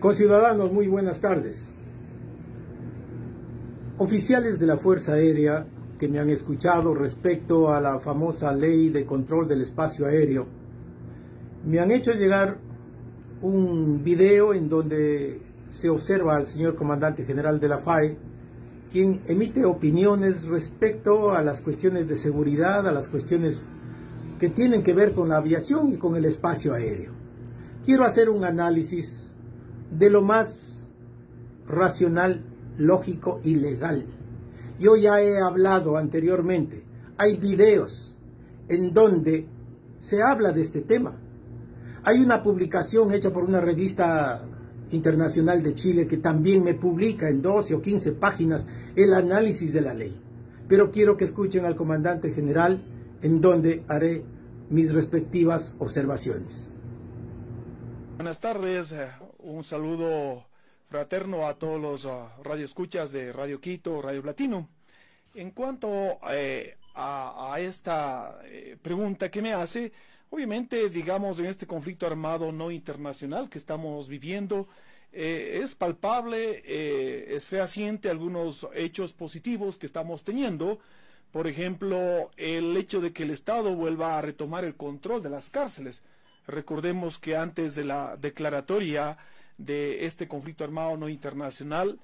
Conciudadanos, muy buenas tardes. Oficiales de la Fuerza Aérea que me han escuchado respecto a la famosa ley de control del espacio aéreo, me han hecho llegar un video en donde se observa al señor comandante general de la FAE, quien emite opiniones respecto a las cuestiones de seguridad, a las cuestiones que tienen que ver con la aviación y con el espacio aéreo. Quiero hacer un análisis de lo más racional, lógico y legal. Yo ya he hablado anteriormente, hay videos en donde se habla de este tema. Hay una publicación hecha por una revista internacional de Chile que también me publica en 12 o 15 páginas el análisis de la ley. Pero quiero que escuchen al comandante general en donde haré mis respectivas observaciones. Buenas tardes, un saludo fraterno a todos los radioescuchas de Radio Quito, Radio Platino. En cuanto a esta pregunta que me hace, obviamente, digamos, en este conflicto armado no internacional que estamos viviendo, es palpable, es fehaciente algunos hechos positivos que estamos teniendo. Por ejemplo, el hecho de que el Estado vuelva a retomar el control de las cárceles. Recordemos que antes de la declaratoria de este conflicto armado no internacional,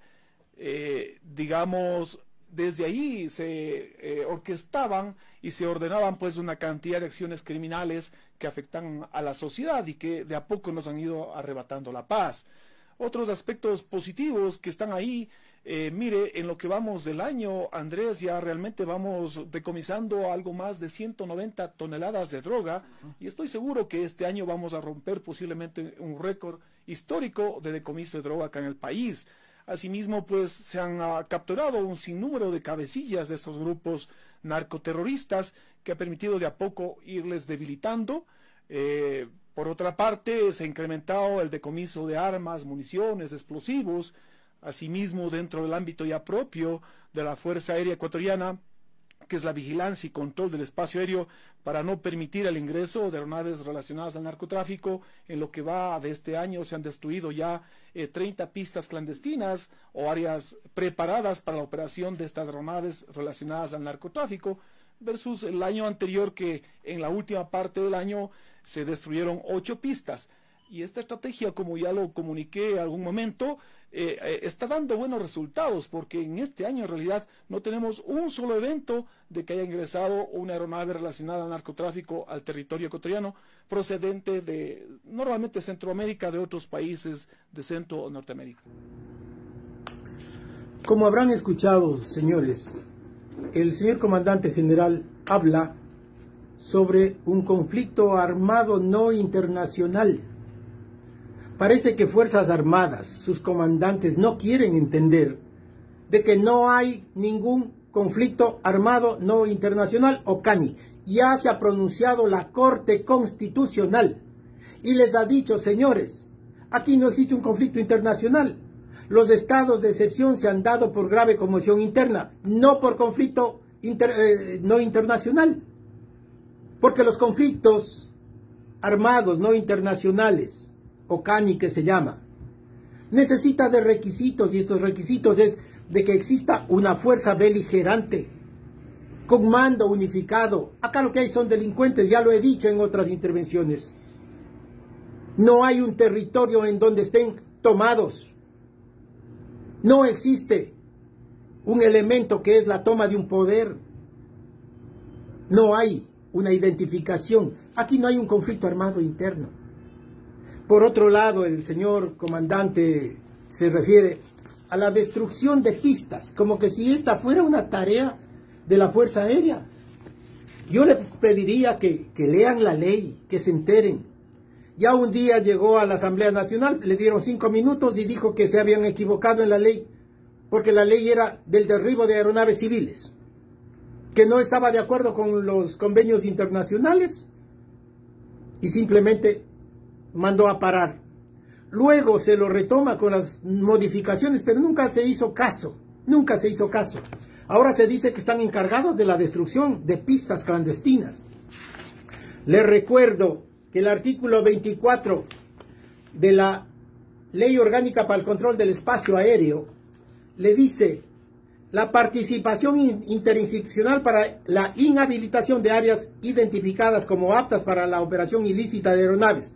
digamos, desde ahí se orquestaban y se ordenaban pues una cantidad de acciones criminales que afectan a la sociedad y que de a poco nos han ido arrebatando la paz. Otros aspectos positivos que están ahí, mire, en lo que vamos del año, Andrés, ya realmente vamos decomisando algo más de 190 toneladas de droga y estoy seguro que este año vamos a romper posiblemente un récord histórico de decomiso de droga acá en el país. Asimismo, pues se han capturado un sinnúmero de cabecillas de estos grupos narcoterroristas que ha permitido de a poco irles debilitando. Por otra parte, se ha incrementado el decomiso de armas, municiones, explosivos. Asimismo, dentro del ámbito ya propio de la Fuerza Aérea Ecuatoriana, que es la vigilancia y control del espacio aéreo, para no permitir el ingreso de aeronaves relacionadas al narcotráfico. En lo que va de este año se han destruido ya 30 pistas clandestinas o áreas preparadas para la operación de estas aeronaves relacionadas al narcotráfico, versus el año anterior, que en la última parte del año se destruyeron 8 pistas. Y esta estrategia, como ya lo comuniqué en algún momento, está dando buenos resultados, porque en este año en realidad no tenemos un solo evento de que haya ingresado una aeronave relacionada al narcotráfico al territorio ecuatoriano, procedente de normalmente Centroamérica, de otros países de Centro o Norteamérica. Como habrán escuchado, señores, el señor comandante general habla sobre un conflicto armado no internacional. Parece que Fuerzas Armadas, sus comandantes, no quieren entender de que no hay ningún conflicto armado no internacional o CANI. Ya se ha pronunciado la Corte Constitucional y les ha dicho, señores, aquí no existe un conflicto internacional. Los estados de excepción se han dado por grave conmoción interna, no por conflicto no internacional. Porque los conflictos armados no internacionales, o CANI que se llama, necesita de requisitos, y estos requisitos es de que exista una fuerza beligerante con mando unificado. Acá lo que hay son delincuentes, ya lo he dicho en otras intervenciones. No hay un territorio en donde estén tomados. No existe un elemento que es la toma de un poder. No hay una identificación. Aquí no hay un conflicto armado interno. Por otro lado, el señor comandante se refiere a la destrucción de pistas, como que si esta fuera una tarea de la Fuerza Aérea. Yo le pediría que lean la ley, que se enteren. Ya un día llegó a la Asamblea Nacional, le dieron 5 minutos y dijo que se habían equivocado en la ley, porque la ley era del derribo de aeronaves civiles, que no estaba de acuerdo con los convenios internacionales y simplemente mandó a parar. Luego se lo retoma con las modificaciones, pero nunca se hizo caso, nunca se hizo caso. Ahora se dice que están encargados de la destrucción de pistas clandestinas. Les recuerdo que el artículo 24 de la Ley Orgánica para el Control del Espacio Aéreo, le dice la participación interinstitucional para la inhabilitación de áreas identificadas como aptas para la operación ilícita de aeronaves,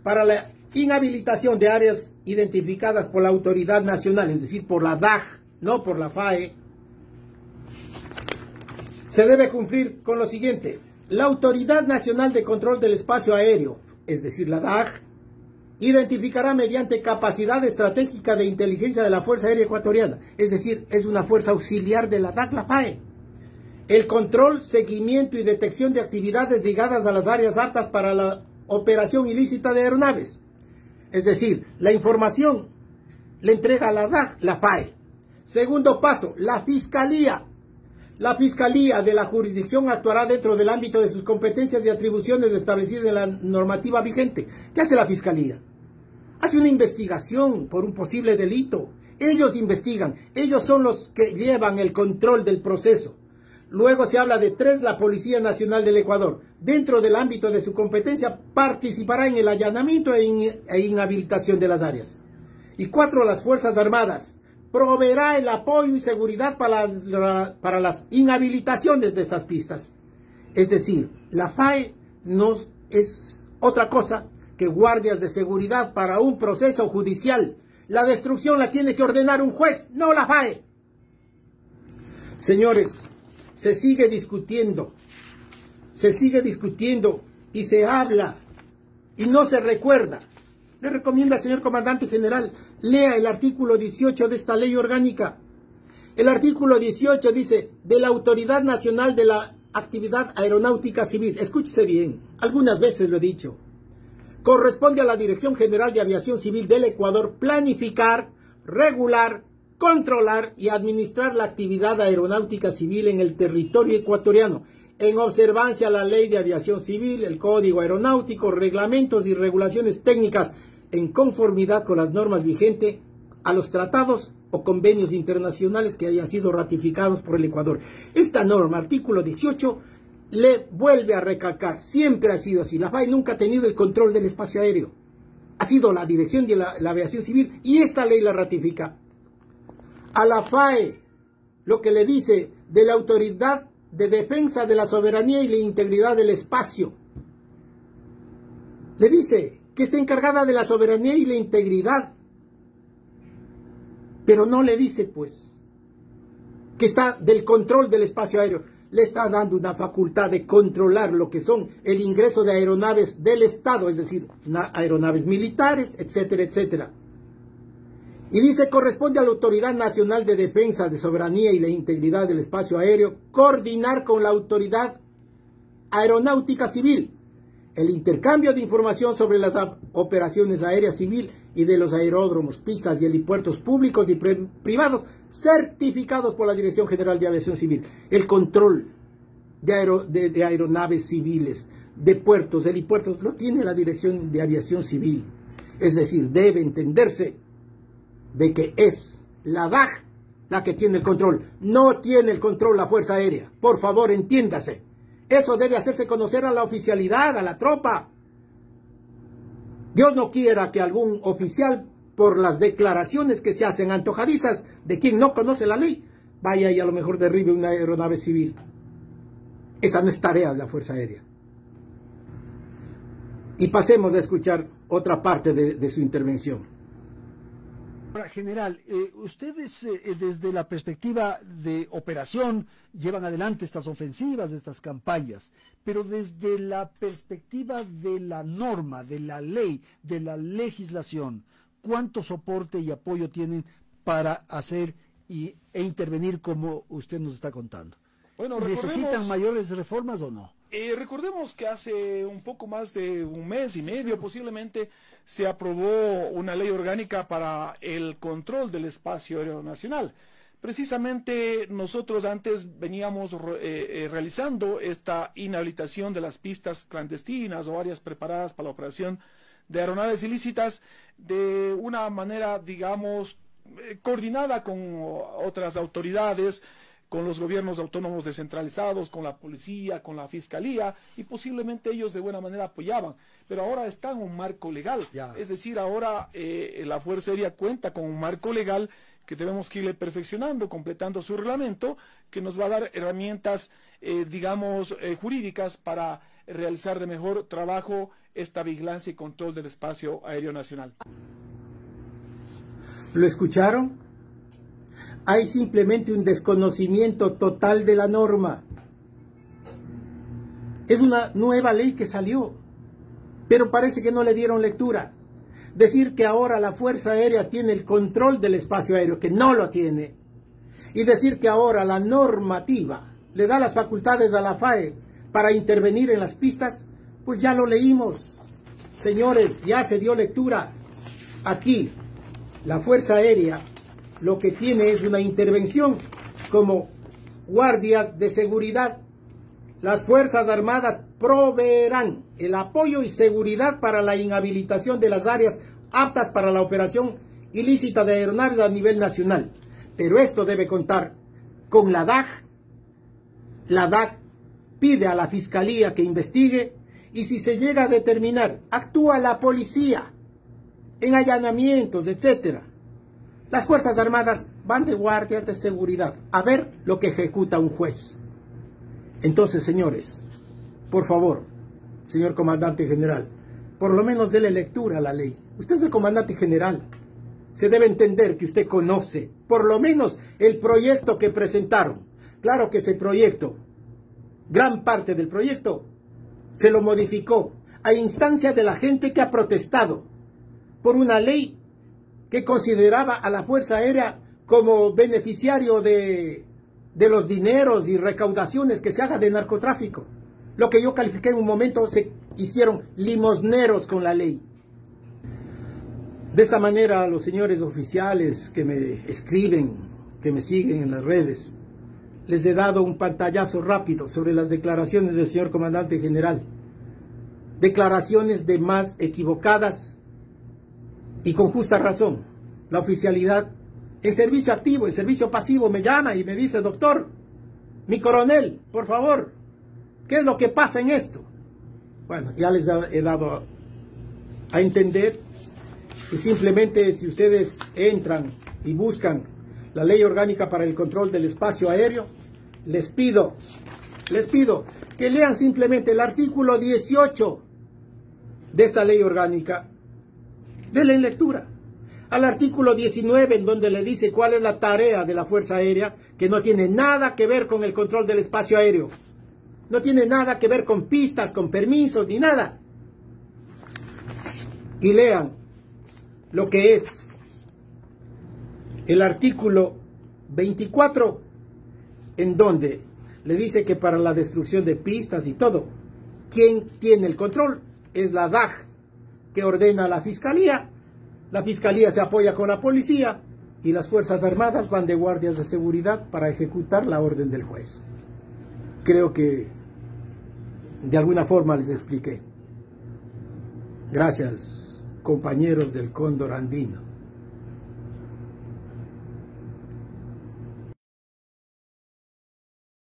para la inhabilitación de áreas identificadas por la autoridad nacional, es decir, por la DAG, no por la FAE, se debe cumplir con lo siguiente. La Autoridad Nacional de Control del Espacio Aéreo, es decir, la DAG, identificará mediante capacidad estratégica de inteligencia de la Fuerza Aérea Ecuatoriana, es decir, es una fuerza auxiliar de la DAG, la FAE, el control, seguimiento y detección de actividades ligadas a las áreas aptas para la operación ilícita de aeronaves. Es decir, la información le entrega a la DAG, la FAE. Segundo paso, la Fiscalía. La Fiscalía de la jurisdicción actuará dentro del ámbito de sus competencias y atribuciones establecidas en la normativa vigente. ¿Qué hace la Fiscalía? Hace una investigación por un posible delito. Ellos investigan, ellos son los que llevan el control del proceso. Luego se habla de 3, la Policía Nacional del Ecuador. Dentro del ámbito de su competencia participará en el allanamiento e inhabilitación de las áreas. Y 4, las Fuerzas Armadas. Proveerá el apoyo y seguridad para las inhabilitaciones de estas pistas. Es decir, la FAE no es otra cosa que guardias de seguridad para un proceso judicial. La destrucción la tiene que ordenar un juez, no la FAE. Señores, se sigue discutiendo y se habla y no se recuerda. Le recomiendo al señor comandante general, lea el artículo 18 de esta ley orgánica. El artículo 18 dice, de la Autoridad Nacional de la Actividad Aeronáutica Civil. Escúchese bien, algunas veces lo he dicho. Corresponde a la Dirección General de Aviación Civil del Ecuador planificar, regular, controlar y administrar la actividad aeronáutica civil en el territorio ecuatoriano, en observancia a la Ley de Aviación Civil, el Código Aeronáutico, reglamentos y regulaciones técnicas, en conformidad con las normas vigentes, a los tratados o convenios internacionales que hayan sido ratificados por el Ecuador. Esta norma, artículo 18, le vuelve a recalcar, siempre ha sido así. La FAE nunca ha tenido el control del espacio aéreo. Ha sido la Dirección de la Aviación Civil y esta ley la ratifica. A la FAE, lo que le dice de la Autoridad de Defensa de la Soberanía y la Integridad del Espacio. Le dice que está encargada de la soberanía y la integridad. Pero no le dice, pues, que está del control del espacio aéreo. Le está dando una facultad de controlar lo que son el ingreso de aeronaves del Estado, es decir, aeronaves militares, etcétera, etcétera. Y dice, corresponde a la Autoridad Nacional de Defensa de Soberanía y la Integridad del Espacio Aéreo coordinar con la Autoridad Aeronáutica Civil el intercambio de información sobre las operaciones aéreas civil y de los aeródromos, pistas y helipuertos públicos y privados certificados por la Dirección General de Aviación Civil. El control de aeronaves civiles, de puertos, helipuertos, lo tiene la Dirección de Aviación Civil. Es decir, debe entenderse de que es la DAG la que tiene el control. No tiene el control la Fuerza Aérea. Por favor, entiéndase. Eso debe hacerse conocer a la oficialidad, a la tropa. Dios no quiera que algún oficial, por las declaraciones que se hacen antojadizas de quien no conoce la ley, vaya y a lo mejor derribe una aeronave civil. Esa no es tarea de la Fuerza Aérea. Y pasemos a escuchar otra parte de su intervención. General, ustedes desde la perspectiva de operación llevan adelante estas ofensivas, estas campañas, pero desde la perspectiva de la norma, de la ley, de la legislación, ¿cuánto soporte y apoyo tienen para hacer e intervenir como usted nos está contando? Bueno, ¿necesitan mayores reformas o no? Recordemos que hace un poco más de un mes y medio posiblemente se aprobó una ley orgánica para el control del espacio aéreo nacional. Precisamente nosotros antes veníamos realizando esta inhabilitación de las pistas clandestinas o áreas preparadas para la operación de aeronaves ilícitas de una manera, digamos, coordinada con otras autoridades, con los gobiernos autónomos descentralizados, con la policía, con la fiscalía, y posiblemente ellos de buena manera apoyaban. Pero ahora está en un marco legal, es decir, ahora la Fuerza Aérea cuenta con un marco legal que debemos que irle perfeccionando, completando su reglamento, que nos va a dar herramientas, jurídicas para realizar de mejor trabajo esta vigilancia y control del espacio aéreo nacional. ¿Lo escucharon? Hay simplemente un desconocimiento total de la norma. Es una nueva ley que salió, pero parece que no le dieron lectura. Decir que ahora la Fuerza Aérea tiene el control del espacio aéreo, que no lo tiene, y decir que ahora la normativa le da las facultades a la FAE para intervenir en las pistas, pues ya lo leímos. Señores, ya se dio lectura. Aquí, la Fuerza Aérea lo que tiene es una intervención como guardias de seguridad. Las Fuerzas Armadas proveerán el apoyo y seguridad para la inhabilitación de las áreas aptas para la operación ilícita de aeronaves a nivel nacional. Pero esto debe contar con la DAG. La DAG pide a la Fiscalía que investigue y si se llega a determinar, actúa la policía en allanamientos, etc. Las Fuerzas Armadas van de guardias de seguridad a ver lo que ejecuta un juez. Entonces, señores, por favor, señor comandante general, por lo menos dele lectura a la ley. Usted es el comandante general. Se debe entender que usted conoce por lo menos el proyecto que presentaron. Claro que ese proyecto, gran parte del proyecto, se lo modificó a instancia de la gente que ha protestado por una ley que consideraba a la Fuerza Aérea como beneficiario de los dineros y recaudaciones que se haga de narcotráfico. Lo que yo califiqué en un momento, se hicieron limosneros con la ley. De esta manera, a los señores oficiales que me escriben, que me siguen en las redes, les he dado un pantallazo rápido sobre las declaraciones del señor comandante general. Declaraciones de más equivocadas y con justa razón. La oficialidad en servicio activo, en servicio pasivo, me llama y me dice: doctor, mi coronel, por favor, ¿qué es lo que pasa en esto? Bueno, ya les he dado a entender que simplemente si ustedes entran y buscan la Ley Orgánica para el Control del Espacio Aéreo, les pido que lean simplemente el artículo 18 de esta Ley Orgánica. Denle lectura al artículo 19, en donde le dice cuál es la tarea de la Fuerza Aérea, que no tiene nada que ver con el control del espacio aéreo. No tiene nada que ver con pistas, con permisos, ni nada. Y lean lo que es el artículo 24, en donde le dice que para la destrucción de pistas y todo, quien tiene el control es la DAG, que ordena a la Fiscalía. La Fiscalía se apoya con la policía y las Fuerzas Armadas van de guardias de seguridad para ejecutar la orden del juez. Creo que de alguna forma les expliqué. Gracias, compañeros del Cóndor Andino.